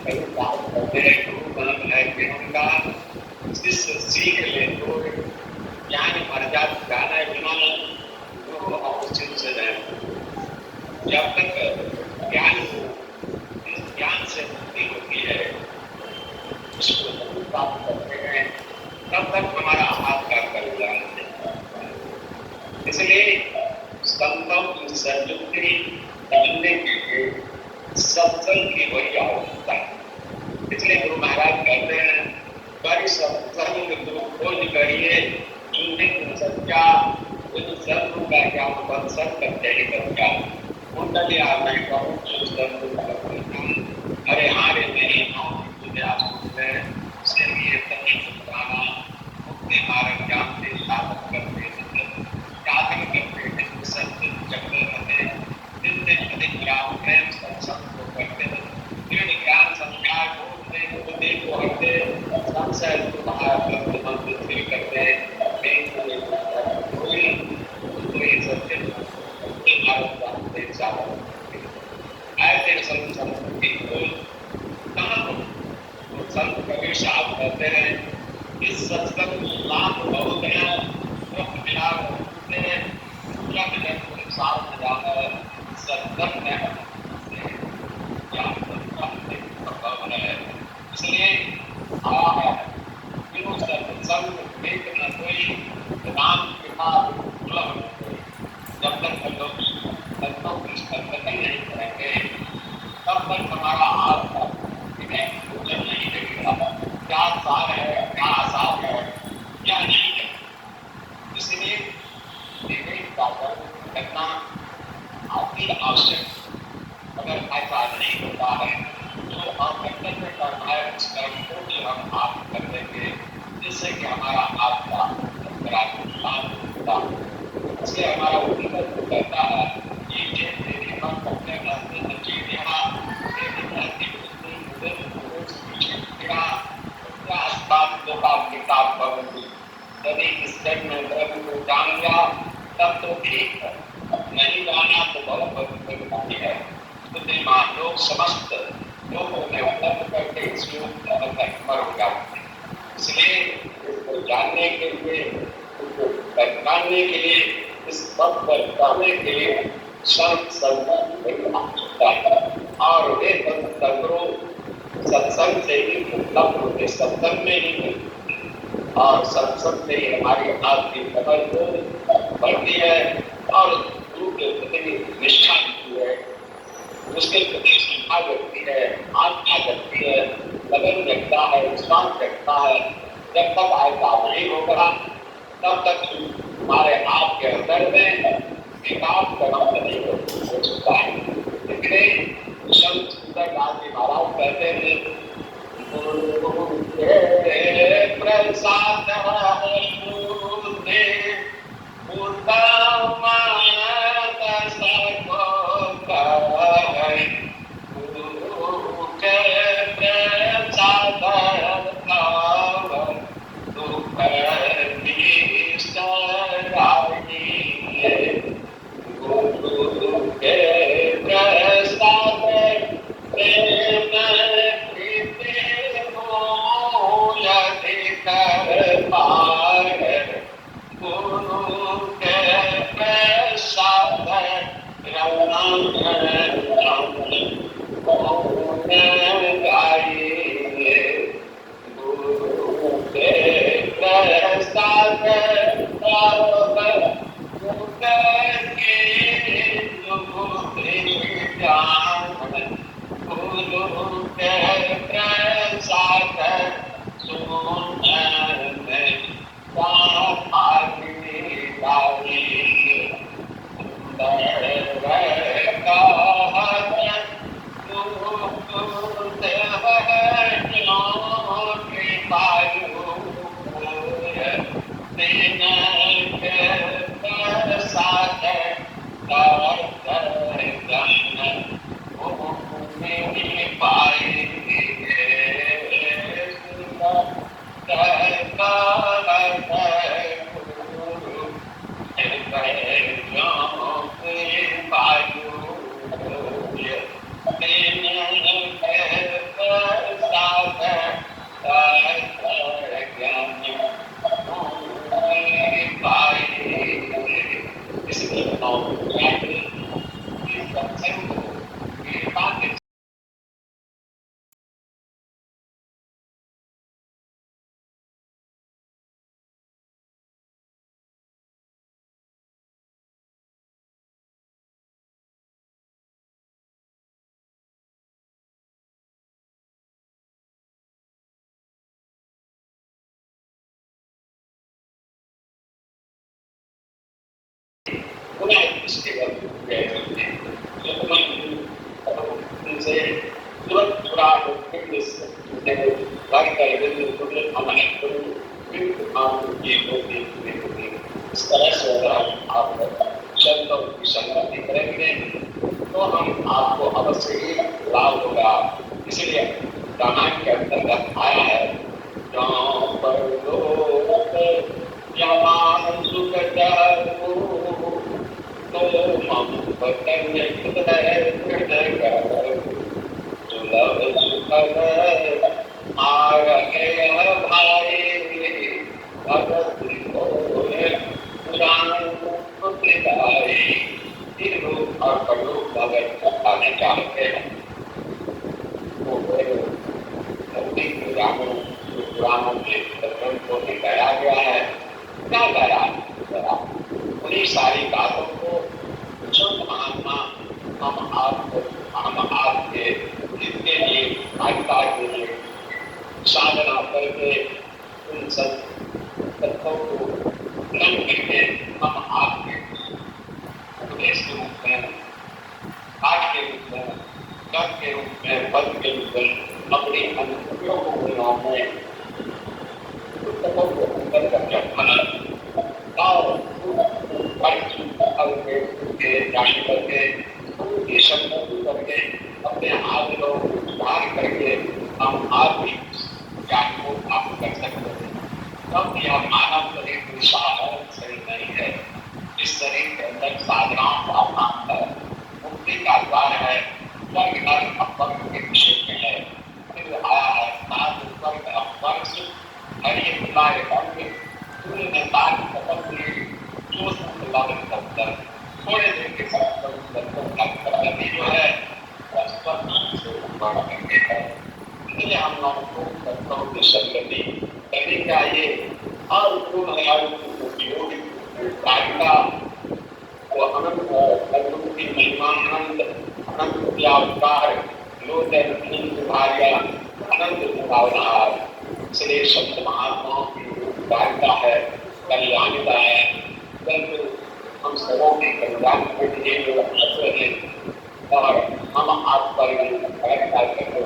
कभी काम करते हैं गुरु बन है कि उनका शिष्य सीख ले तो ज्ञान मर जाने बिना गुरु अवश्य से रहे। जब तक ज्ञान इस ज्ञान से मुक्ति होती है, इसको प्राप्त करते हैं, तब तक हमारा हाथ का कल्याण नहीं। इसलिए संतों की संयुक्ति बनने के लिए सत्संग की वही आवश्यकता है। इसलिए गुरु महाराज कहते हैं बड़ी सत्संग गुरु खोज करिए सच्चा सत्संग का क्या सत्संग करते ही सच्चा कुंडली आप नहीं कहूँ अरे हारे नहीं मुक्ति मार्ग ज्ञान से साधन करते साधन करते सत्य चक्र में दिन दिन अधिक ज्ञान प्रेम सत्संग को करते हैं, फिर ज्ञान संस्कार को हटते संशय मंदिर करते ऐसे संस्कृति को संत कबीर साहब कहते हैं इस सत्संग लाभ बहुत है, सत्संग इसलिए सत्संग एक न कोई राम कृपा जब तक लोग संतों की संगति नहीं करेंगे तब तक हमारा हाथ भोजन नहीं लगेगा। क्या सार है, क्या आसार है, क्या नहीं है। इसलिए करना आपकी आवश्यक अगर ऐसा नहीं होता है तो हम कर्तव्य करना है उस कर्म को भी हम आप कर देंगे जिससे कि हमारा आपका लाभ होता है। इसलिए हमारा उद्देश्य कहता है कि ये तेरे मन अपने रहते जीव यहाँ किताब पढ़ूंगी यदि इस जन्म में धर्म को जान लिया तब तो ठीक है, नहीं जाना तो बहुत बड़ी बात है। बुद्धिमान लोग समस्त लोगों में उपलब्ध करके इस योग मर हो जाते हैं। इसलिए इसको जानने के लिए, इसको पहचानने के लिए, इस पद पर जाने के लिए संत एक आवश्यकता है और वे संत सत्संग से ही उपलब्ध होते, सत्संग में ही मिलते और सत्संग से ही हमारी आपकी समझ बढ़ती है और गुरु के प्रति निष्ठा होती है, उसके प्रति श्रद्धा बढ़ती है, आस्था बढ़ती है, लगन जगता है, विश्वास जगता है। जब तक ऐसा नहीं होगा तब तक हमारे आपके अंदर में विकास करना नहीं हो सकता है। इसलिए सुंदरदास जी महाराज कहते हैं प्रसाद इसके बल गए होते उनसे तुरंत चुरा इस तरह से आप शब्दों की संगति करेंगे तो हम आपको अवश्य ही लाभ होगा। इसलिए रामायण के अंतर्गत आया है और प्रलोक अगर आने चाहते हैं पुराणों के ग्रंथों में गाया गया है। क्या गाया उन्हीं सारी बातों को संत महात्मा हम आपके जितने लिए भाग्यता के लिए साधना करके उन सब तत्वों को ग्रहण करके हम आपके उपदेश के रूप में पाठ के रूप में कर्म के रूप में पद के रूप में अपनी अनुभूतियों को में पुस्तकों को अंदर करके और जाने करके उनके शब्दों को करके अपने आदतों को सुधार करके हम आप भी ज्ञान को प्राप्त कर सकते हैं। तब यह मानव शरीर कोई साधारण शरीर नहीं है। इस शरीर के अंदर साधनाओं का काम है, मुक्ति का द्वार है, स्वर्ग नरक अपवर्ग के विषय में है। फिर आया है नाथ स्वर्ग अपवर्ग हरि बुलाए करके पूरे नेताज खत्म हुए जो संतुलन करता है थोड़े दिन के साथ करने जो है से ऊपर करके है। इसलिए हम लोगों को तत्वों की संगति करनी चाहिए और उपयोग प्रार्थना वो अनंत की महिमा अनंत व्यापार लोक अनंत भार्या अनंत भावना। इसलिए संत महात्माओं की वार्ता है, कल्याणता है, परंतु हम सबों के कल्याण के लिए हैं और हम आप पर करते हो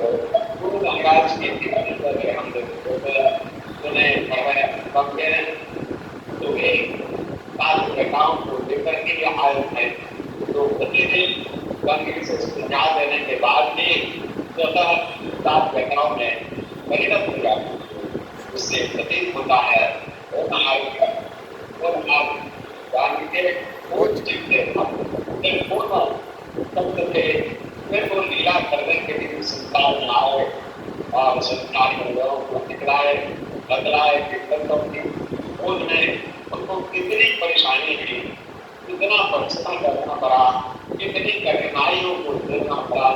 गुरु महाराज के अंदर हम सुने पढ़े तो एक सात घटनाओं को लेकर के आए हैं। तो प्रतिदिन गंभीर से सुझा देने के बाद भी स्वतः सात घटनाओं में परिणत हो जाती है। उससे प्रतीत होता है वो लीला करने के लिए संसार में आए और संसार में लोगों को दिखलाए बदलाए खोज में उनको कितनी परेशानी हुई, कितना परिश्रम करना पड़ा, कितनी कठिनाइयों को झेलना पड़ा।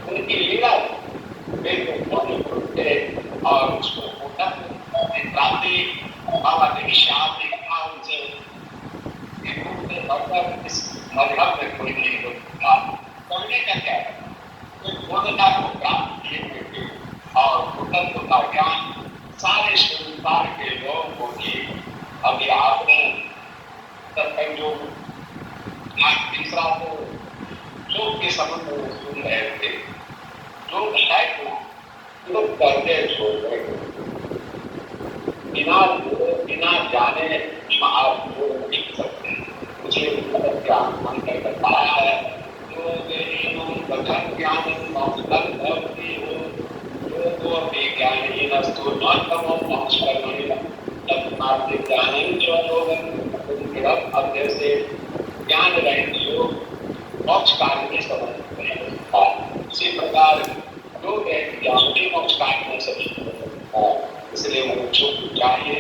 उनकी लीला और उसको क्रांति बाबा देवी श्याम ने कहा उनसे इस मजहब में कोई नहीं होता करने का क्या है पूर्णता को प्राप्त किए हुए और पूर्णत्व का ज्ञान सारे संसार के लोगों को भी अभी आपने जो तीसरा को लोग के संबंध में सुन रहे थे जो है लोग करते छोड़ रहे बिना जाने आप लिख सकते हैं। मुझे ज्ञान मन कर बताया है जो ज्ञान ज्ञान रहेंगे लोग मोक्ष कार्य में समझ इसी प्रकार लोग मोक्ष कार्य में समझ। इसलिए मनुष्यों को चाहिए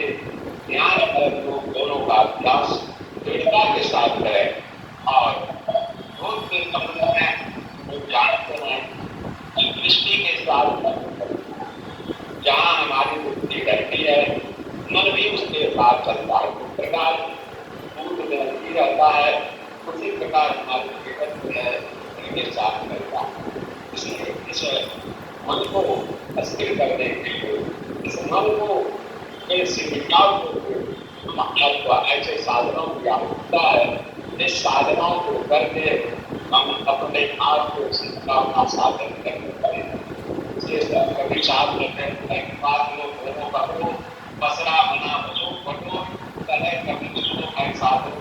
ज्ञान और योग दोनों का अभ्यास दृढ़ता के साथ करें और योग के संबंध में वो जानते हैं कि दृष्टि के साथ जहाँ हमारी बुद्धि रहती है मन भी उसके साथ चलता है। उस प्रकार पूर्व में नहीं रहता है उसी प्रकार हमारी जगत है उनके साथ रहता है। इसलिए इस मन को अस्थिर करने के लिए इस मन को ऐसे साधनों की आवश्यकता है इस साधनाओं को करके हम अपने आप को सीखना का साधन करते हैं। कभी साथ में बात लो दोनों पकड़ो बसरा बना बचो पढ़ो कहे कभी दूसरों का साधो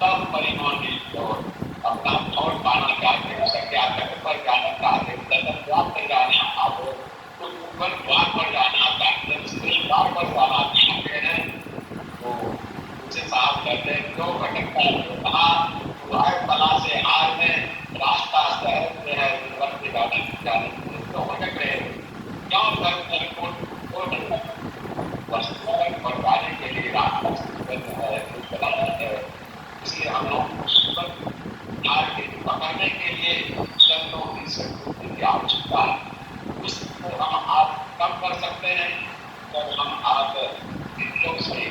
तब परिमाण हो अपना और पाना चाहते हैं संज्ञा तक पर जाना चाहते तक प्राप्त जाना आप ऊपर द्वार पर जाना चाहते स्त्री द्वार पर जाना चाहते हैं तो उसे साफ करते हैं क्यों भटकता है कहा तुम्हारे कला से हार में रास्ता शहर में है के जाने क्यों भटक रहे क्यों बढ़ाने के लिए रास्ता है इसलिए हम लोग पकड़ने के लिए शब्दों की संस्कृति की आवश्यकता है उसको हम आप कम कर सकते हैं जब हम आप इंद्रियों से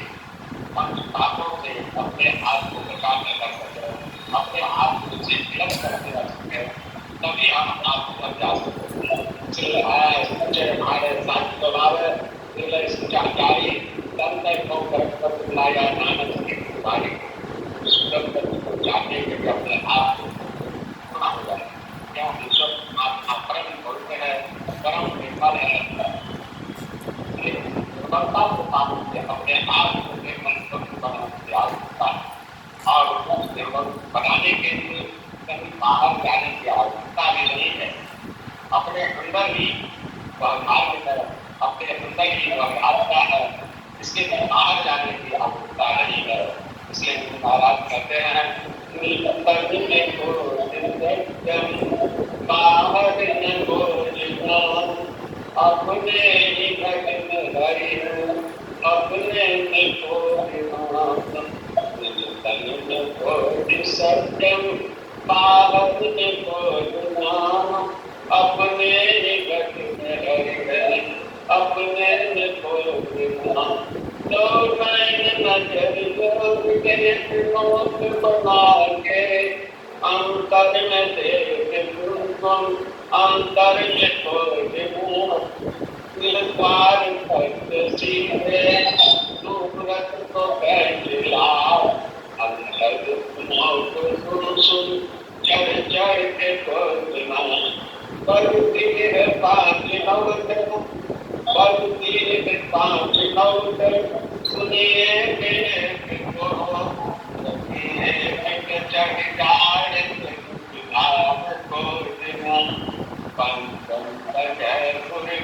बातों से अपने हाथ को प्रकार में कर सकते हैं अपने हाथ को से अलग करके रख सकते हैं तभी हम आपको बन जा सकते हैं हमारे साथ दबावे जानकारी तब तक को कर बुलाया नानक की कुमारी जानने के लिए अपने आप को होना होगा क्योंकि सब आप परम बोलते हैं परम निर्मल है निर्मलता को पाने से अपने आप को निर्मल बनाने की आवश्यकता है और उस निर्मल बनाने के लिए कहीं बाहर जाने की आवश्यकता भी नहीं है अपने अंदर ही वह मार्ग है अपने अंदर ही वह रास्ता है इसके लिए बाहर जाने की आवश्यकता नहीं है इसलिए महाराज कहते हैं अपने सत्यम अपने तो मैंने नजर बना के अंतर में देख तुम अंतर में निरंकार सीधे सूरत को कहला अंतर सुन सुन चढ़ चढ़ के खोजना पर तीर पाँच नौत सुनिए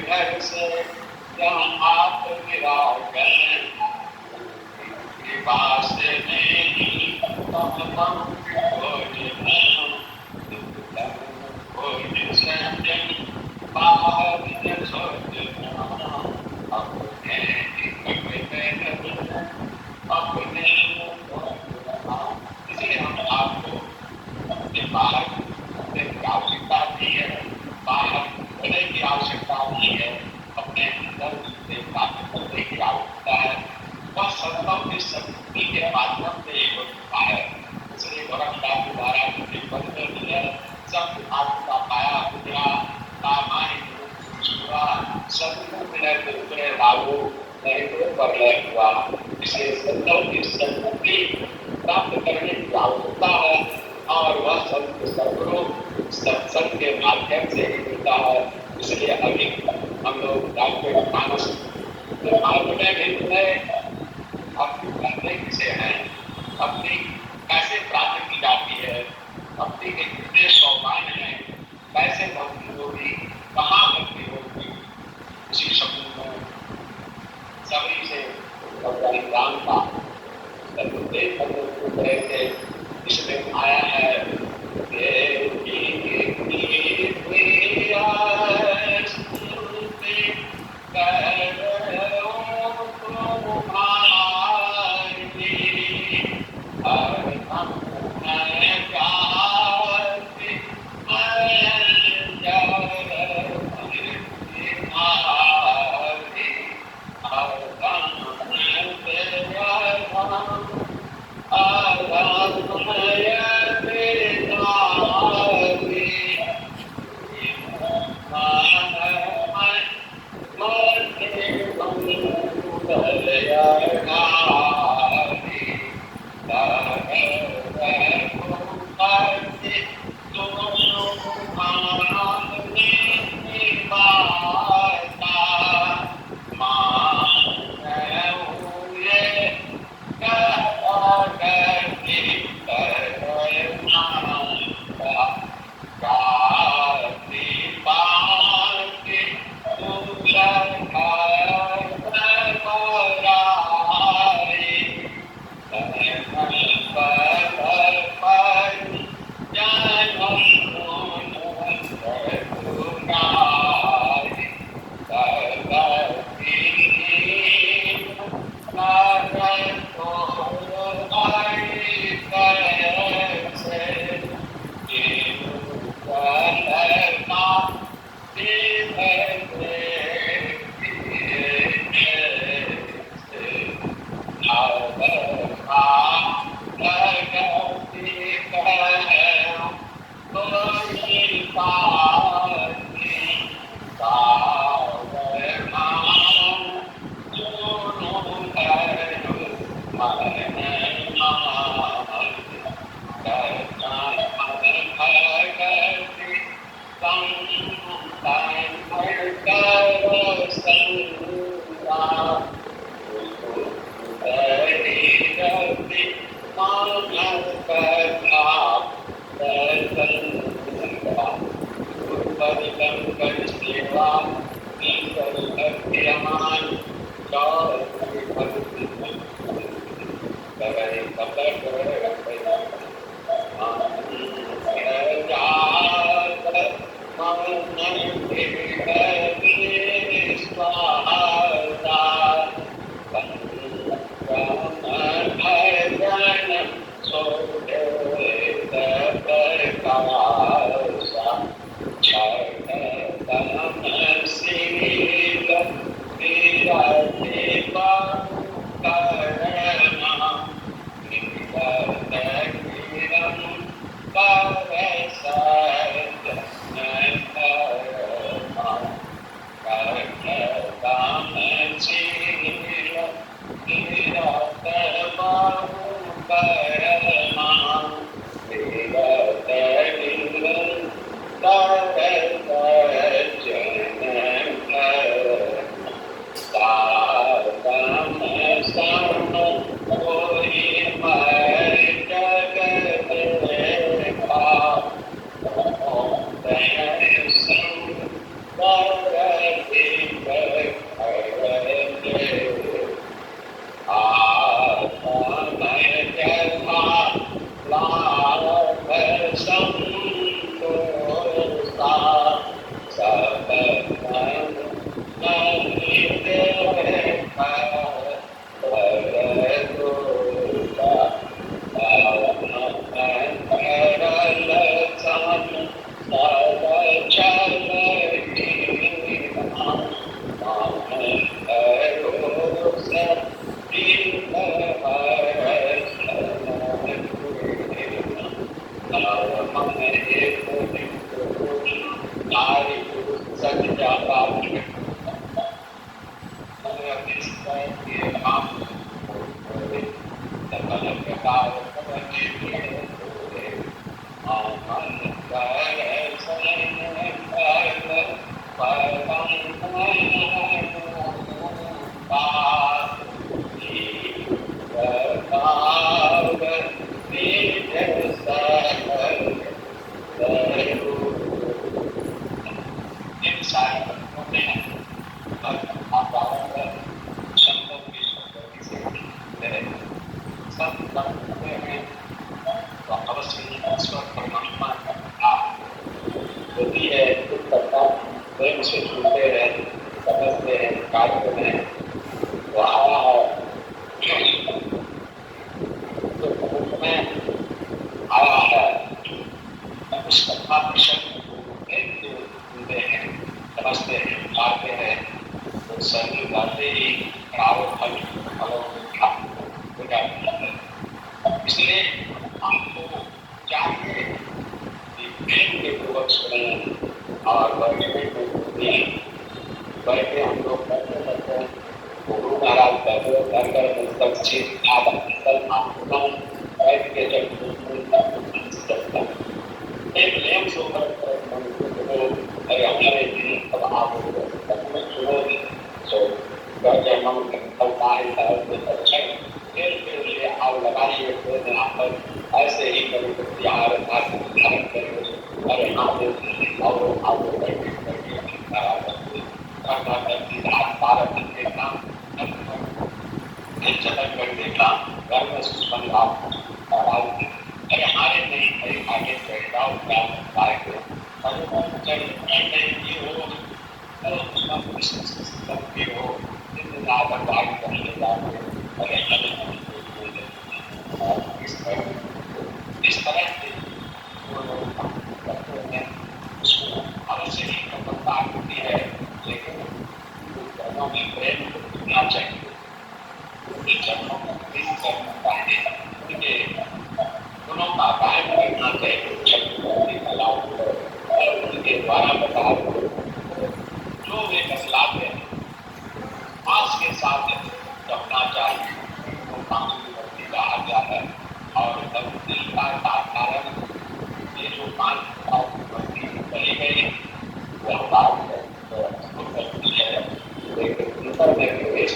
घर से जहाँ आप विराजन पास नहीं इसलिए हम आपको अपने बाहर की आवश्यकता नहीं है बाहर होने की आवश्यकता नहीं है अपने अंदर से प्राप्त करने की आवश्यकता है वह संतों की शक्ति के माध्यम से एक होता है इसलिए गोरखदास द्वारा जो बंद कर दिया सब आपका पाया पूरा सामान्य लागू नहीं तो पर हुआ इसे संतों की शक्ति प्राप्त करने की आवश्यकता है और वह संत सदगुरु सत्संग के माध्यम से ही मिलता है इसलिए अभी हम लोग राष्ट्रीय मानस मार्ग में भी है अपनी करने किसे हैं अपनी कैसे प्राप्त की जाती है अपनी के कितने सोपान हैं कैसे भक्ति होगी कहाँ भक्ति होगी उसी शब्द में सभी से राम का रहे थे इसमें आया है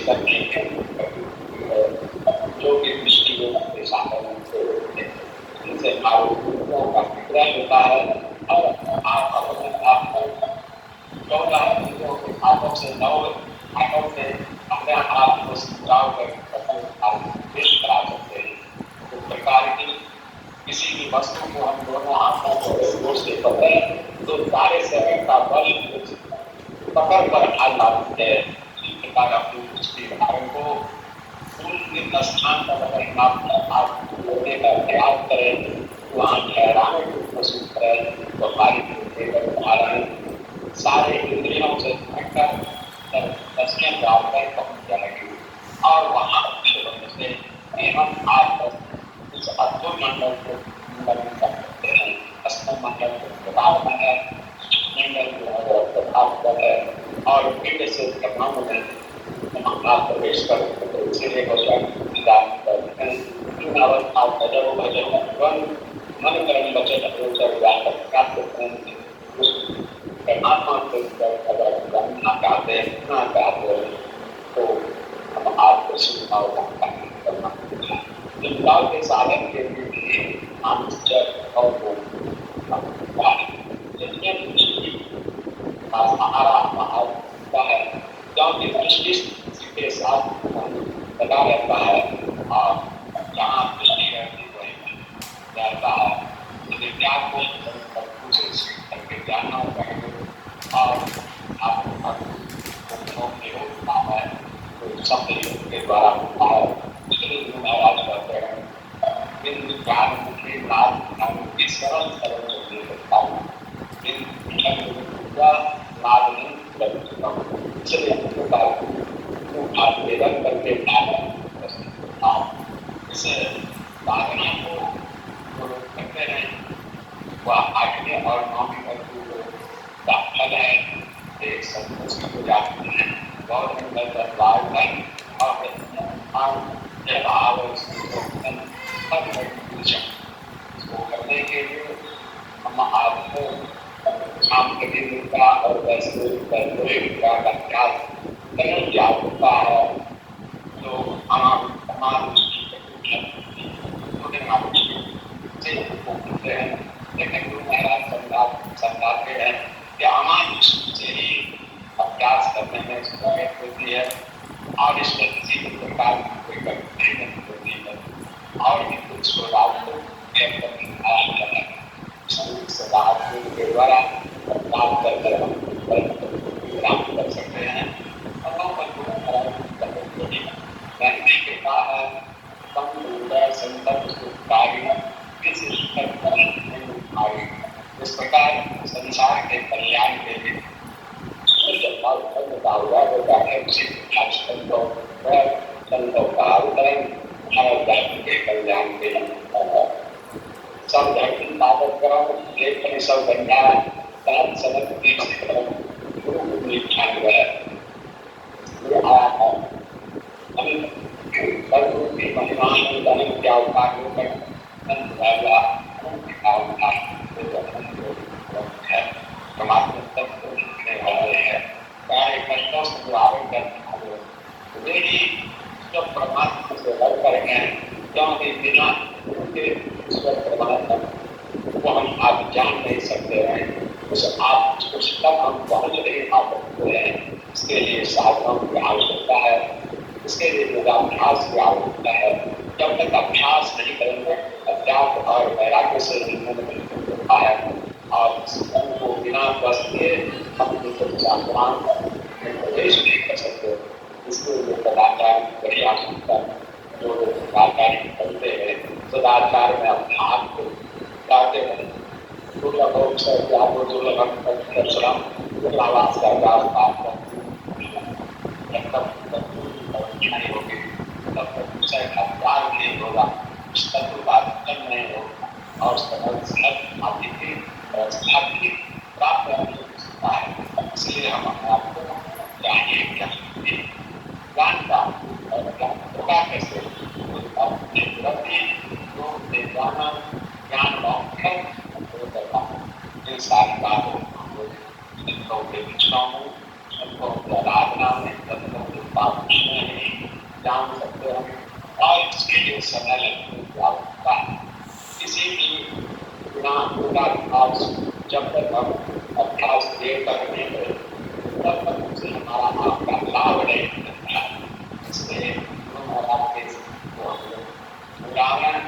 करने के जो भी दृष्टिकोण के साधन इनसे आरोपों का विग्रह होता है और आप अपने आप को 14 चीजों के आदम से 9 आदम से अपने आप को सुझाव करके पेश करा सकते हैं। तो प्रकार की किसी भी वस्तु को हम दोनों हाथों को जोर से पकड़े तो सारे शरीर का बल पकड़ पर आधारित है। इस प्रकार अपनी दृष्टि धारण को पूर्ण स्थान पर आप होने का प्रयास करें, वहाँ ठहराने की कोशिश करें तो हमारी धारण सारे इंद्रियों से हटकर दसवें द्वार पर पहुँच जाएगी और वहाँ से हम आप इस अद्भुत मंडल को कर सकते हैं। अष्टम मंडल को प्रभाव है, मंडल को प्रभाव है और पिंड से प्रभाव में आप प्रवेश कर इसलिए अवस्था मन कर्म बचत प्राप्त परमात्मा अगर करना चाहते हैं तो हम आपको सुविधाओं का करना सुविधाओं के साधन के लिए और होता है क्योंकि दृष्टि के साथ बना रहता है और जहाँ दृष्टि रहती वही रहता है। विज्ञान को करके जानना चाहिए और आप है तो शब्द के द्वारा होता है। इसलिए महाराज कहते हैं इन विज्ञान के लाभ की सरल सकता हूँ लाभ नहीं कर सकता हूँ। इसलिए आवेदन करके इस साधना को करते हैं वह 8वें और 9वें का फल है। एक संतुष्टि हो जाती है बहुत अंदर बदलाव है और भाव इसको करने के लिए हम आपको शाम के दिन का और वैसे का अभ्यास करने की आवश्यकता है। तो हमारे लेकिन गुरु महाराज समझाते हैं कि हमारी से ही अभ्यास करने में सहूलियत होती है और इसमें किसी भी प्रकार की कोई गलती नहीं होती है और कुछ स्वभाव के द्वारा प्राप्त कर सकते हैं। इस प्रकार संसार के कल्याण के लिए के कल्याण के लिए सब धरती ताकत करो लेकिन सब गंगा परमात्मा से लड़ करेंगे क्योंकि बिना वो हम आप जान नहीं सकते हैं। उस आप उस तक हम पहुँच नहीं पा सकते हैं। इसके लिए साधनों की आवश्यकता है, इसके लिए योगाभ्यास की आवश्यकता है। जब तक अभ्यास नहीं करेंगे अध्यात्म और वैराग्य से नहीं होता है और को बिना बस के हम प्रवेश नहीं कर सकते। इसके लिए सदाचार की बड़ी आवश्यकता है। जो सदाचार करते हैं सदाचार में अभ्यास को करते हैं दुर्लभ दुर्लभावास का नहीं होगी तब तक विषय का त्याग नहीं होगा, शत्रु का खत्म नहीं होगा और प्राप्त हो सकता है। इसलिए हम अपने आप को चाहिए ज्ञान का और ज्ञान होगा कैसे ज्ञान इन सारी बातों को आराधना में समय लगता है। किसी भी गुनाह अभ्यास जब तक हम अभ्यास देर तक नहीं करें तब तक उसे हमारा आपका लाभ नहीं मिलता। इसलिए महाराज के उदाहरण